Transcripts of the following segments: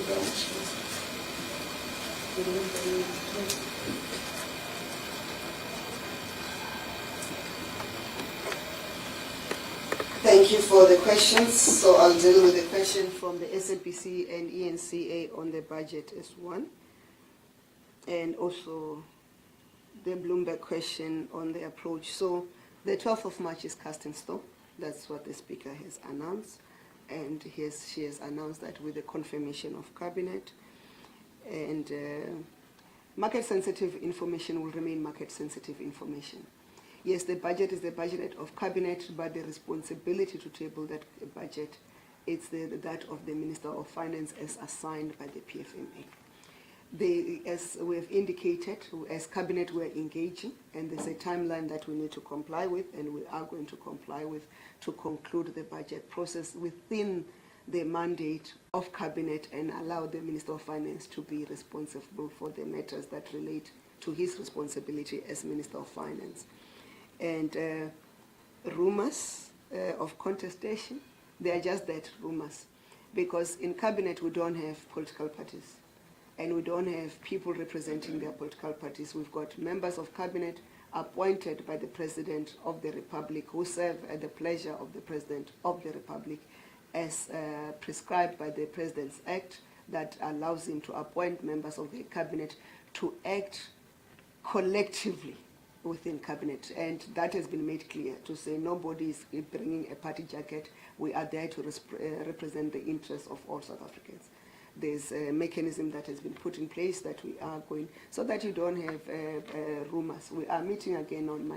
very much. Thank you for the questions. So I'll deal with the question from the SABC and ENCA on the budget as one, and also the Bloomberg question on the approach. So the 12th of March is cast in stone. That's what the Speaker has announced, and she has announced that with the confirmation of Cabinet, and market-sensitive information will remain market-sensitive information. Yes, the budget is the budget of Cabinet, but the responsibility to table that budget, it's that of the Minister of Finance as assigned by the PFMA. As we have indicated, as Cabinet we're engaging, and there's a timeline that we need to comply with, and we are going to comply with to conclude the budget process within the mandate of Cabinet and allow the Minister of Finance to be responsible for the matters that relate to his responsibility as Minister of Finance. And rumors of contestation, they are just that, rumors, because in Cabinet we don't have political parties, and we don't have people representing their political parties. We've got members of Cabinet appointed by the President of the Republic who serve at the pleasure of the President of the Republic as prescribed by the President's Act that allows him to appoint members of the Cabinet to act collectively within Cabinet, and that has been made clear to say nobody is bringing a party jacket. We are there to represent the interests of all South Africans. There's a mechanism that has been put in place that we are going, so that you don't have rumors. We are meeting again on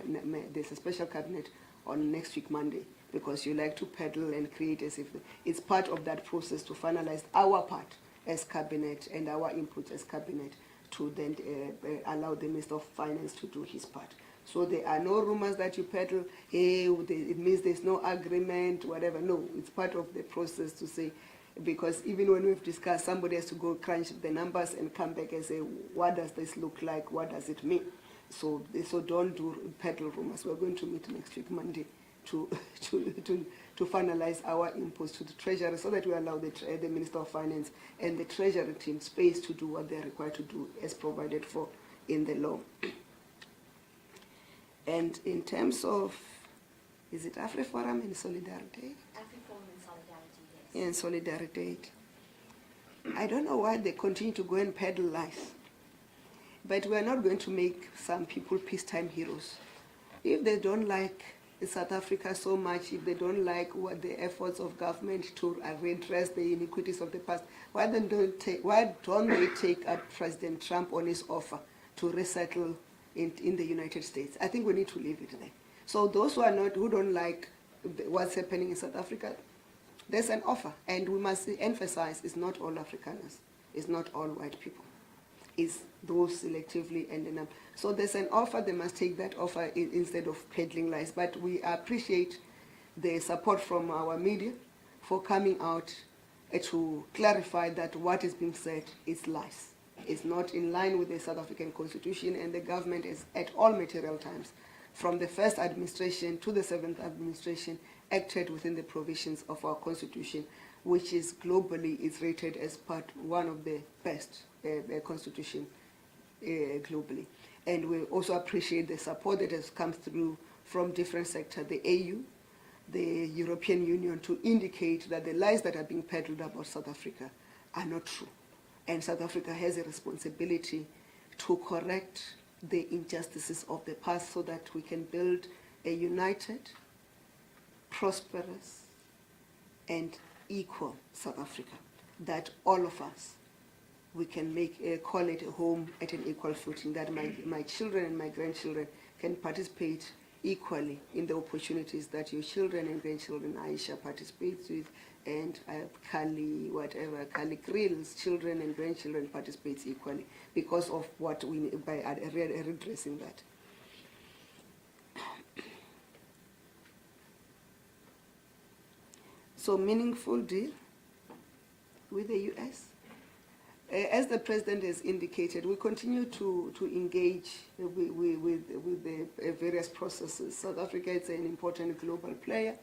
there's a special Cabinet on next week Monday, because you like to peddle and create as if it's part of that process to finalize our part as Cabinet and our input as Cabinet, to then allow the Minister of Finance to do his part. So there are no rumors that you peddle, hey, it means there's no agreement, whatever. No, it's part of the process to say, because even when we've discussed, somebody has to go crunch the numbers and come back and say, what does this look like, what does it mean? So don't do peddle rumors. We're going to meet next week, Monday, to finalize our inputs to the Treasury, so that we allow the Minister of Finance and the Treasury team space to do what they're required to do as provided for in the law. And in terms of, is it AfriForum and Solidarity? AfriForum and Solidarity, yes. Yeah, and Solidarity. I don't know why they continue to go and peddle lies, but we're not going to make some people peacetime heroes. If they don't like South Africa so much, if they don't like what the efforts of government to redress the iniquities of the past, why don't they take up President Trump on his offer to resettle in the United States? I think we need to leave it there. So those who don't like what's happening in South Africa, there's an offer, and we must emphasize it's not all Afrikaners, it's not all white people. Is those selectively and then so there's an offer. They must take that offer instead of peddling lies. But we appreciate the support from our media for coming out to clarify that what is being said is lies. It's not in line with the South African Constitution, and the government is at all material times, from the first administration to the seventh administration, acted within the provisions of our Constitution, which is globally is rated as one of the best constitution globally. And we also appreciate the support that has come through from different sectors, the AU, the European Union, to indicate that the lies that are being peddled about South Africa are not true. And South Africa has a responsibility to correct the injustices of the past so that we can build a united, prosperous, and equal South Africa, that all of us, we can call it a home at an equal footing, that my children and my grandchildren can participate equally in the opportunities that your children and grandchildren, Aisha, participates with, and Kali Krill's children and grandchildren participates equally, because of what we, by redressing that. So meaningful deal with the U.S. As the President has indicated, we continue to engage with the various processes. South Africa is an important global player,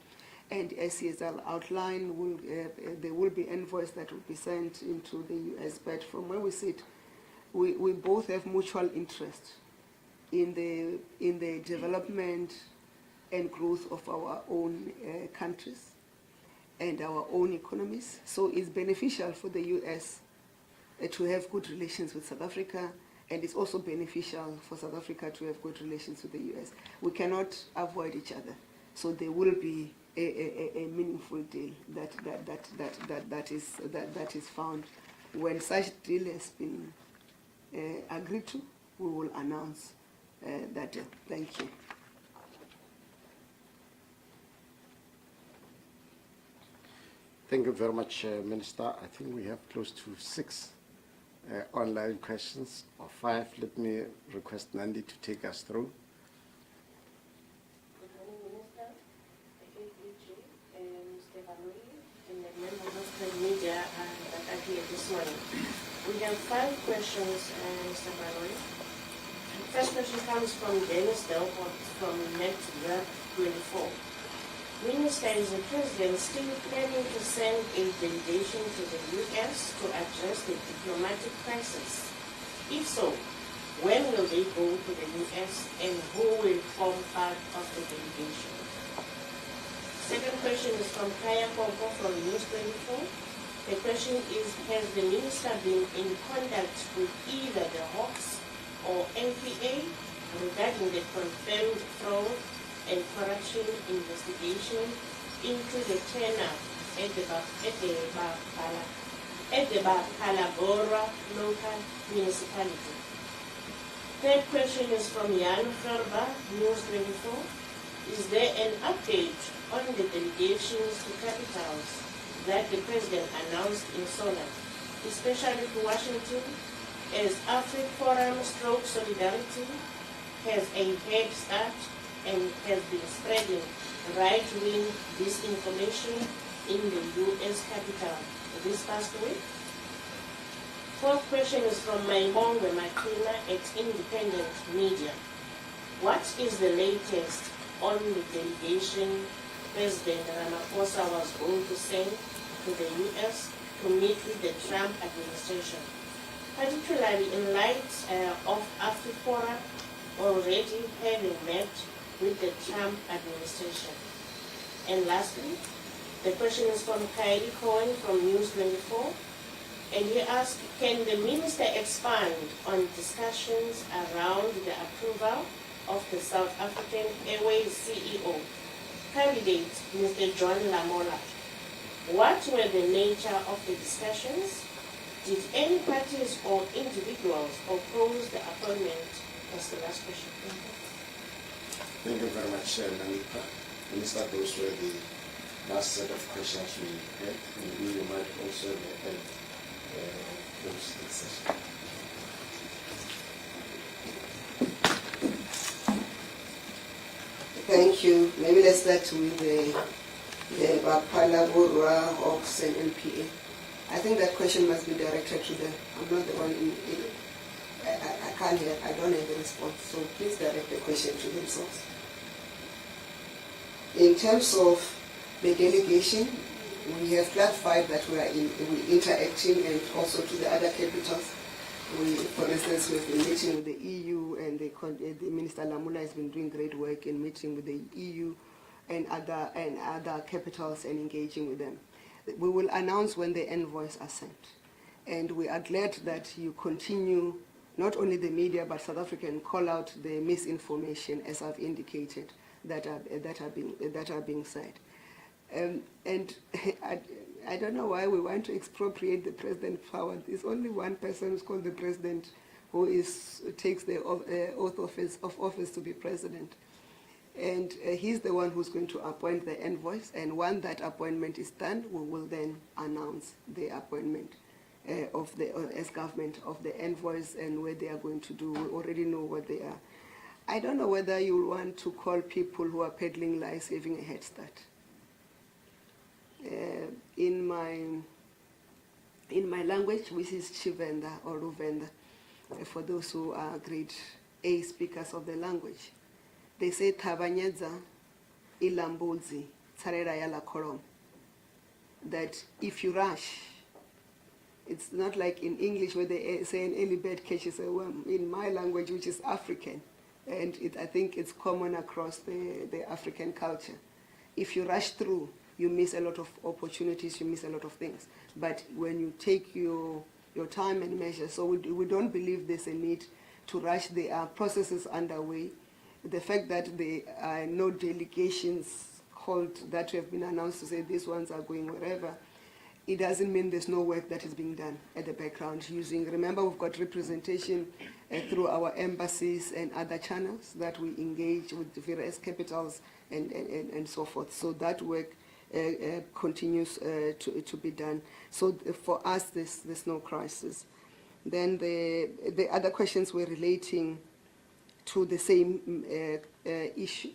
And as he has outlined, there will be envoys that will be sent into the US. But from where we sit, we both have mutual interest in the development and growth of our own countries and our own economies. So it's beneficial for the US to have good relations with South Africa, and it's also beneficial for South Africa to have good relations with the US. We cannot avoid each other. So there will be a meaningful deal that is found. When such deal has been agreed to, we will announce that deal. Thank you. Thank you very much, Minister. I think we have close to 6 online questions, or 5. Let me request Nandi to take us through. Good morning, Minister, Ntshavheni, and the members of the media that are here this morning. We have 5 questions, Mr. Barroy. First question comes from Dennis Delport from Ntshavheni 24. Minister, is the President still planning to send a delegation to the US to address the diplomatic crisis? If so, when will they go to the US and who will form part of the delegation? Second question is from Kaya Popo from News 24. The question is, has the Minister been in contact with either the Hawks or NPA regarding the confirmed fraud and corruption investigation into the tenor at the Palabora local municipality? Third question is from Jan Ferba, News 24. Is there an update on the delegations to capitals that the President announced in Solent, especially to Washington, as AfriForum Stroke Solidarity has a head start and has been spreading right-wing disinformation in the U.S. capital this past week? Fourth question is from Maimongwe Makina at Independent Media. What is the latest on the delegation President Ramaphosa was going to send to the U.S. to meet with the Trump administration, particularly in light of AfriForum already having met with the Trump administration? And lastly, the question is from Kylie Cohen from News 24, and he asked, can the Minister expand on discussions around the approval of the South African Airways CEO candidate, Mr. John Lamola? What were the nature of the discussions? Did any parties or individuals oppose the appointment? That's the last question. Thank you very much, Nandita. Minister, those were the last set of questions we had. Maybe you might also close the session. Thank you. Maybe let's start with the Palabora, Hawks, and NPA. I think that question must be directed to them. I'm not the one I can't hear. I don't have a response. So please direct the question to themselves. In terms of the delegation, we have clarified that we are interacting, and also to the other capitals. For instance, we've been meeting with the EU, and the Minister Lamula has been doing great work in meeting with the EU and other capitals and engaging with them. We will announce when the envoys are sent. And we are glad that you continue, not only the media, but South African, call out the misinformation, as I've indicated, that are being said. And I don't know why we want to expropriate the president's power. There's only one person who's called the president who takes the oath of office to be president. And he's the one who's going to appoint the envoys. And when that appointment is done, we will then announce the appointment as government of the envoys and where they are going to do. We already know what they are. I don't know whether you want to call people who are peddling lies having a head start. In my language, which is Chivenda or Ruvenda, for those who are grade A speakers of the language, they say Tabanyedza ilambudzi tsarela ya la kolom, that if you rush, it's not like in English where they say an early bird catches a worm. In my language, which is African, and I think it's common across the African culture. If you rush through, you miss a lot of opportunities, you miss a lot of things. But when you take your time and measure, so we don't believe there's a need to rush. There are processes underway. The fact that there are no delegations called that have been announced to say these ones are going wherever, it doesn't mean there's no work that is being done at the background using, remember we've got representation through our embassies and other channels that we engage with the various capitals and so forth. So that work continues to be done. So for us, there's no crisis. Then the other questions were relating to the same issue.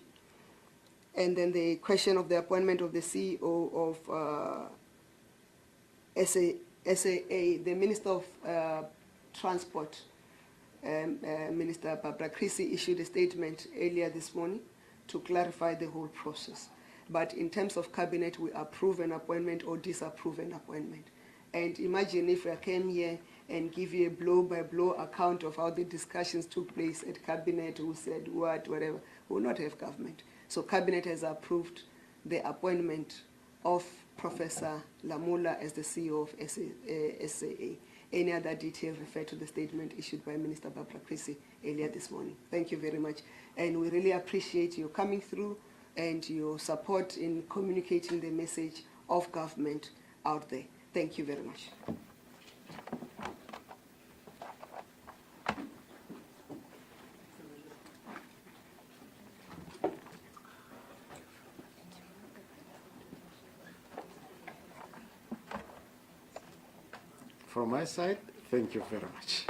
And then the question of the appointment of the CEO of SAA, the Minister of Transport, Minister Barbara Creasy, issued a statement earlier this morning to clarify the whole process. But in terms of cabinet, we approve an appointment or disapprove an appointment. And imagine if I came here and give you a blow-by-blow account of how the discussions took place at cabinet, who said what, whatever, we will not have government. So cabinet has approved the appointment of Professor Lamula as the CEO of SAA. Any other detail refer to the statement issued by Minister Barbara Creasy earlier this morning. Thank you very much. And we really appreciate your coming through and your support in communicating the message of government out there. Thank you very much. From my side, thank you very much.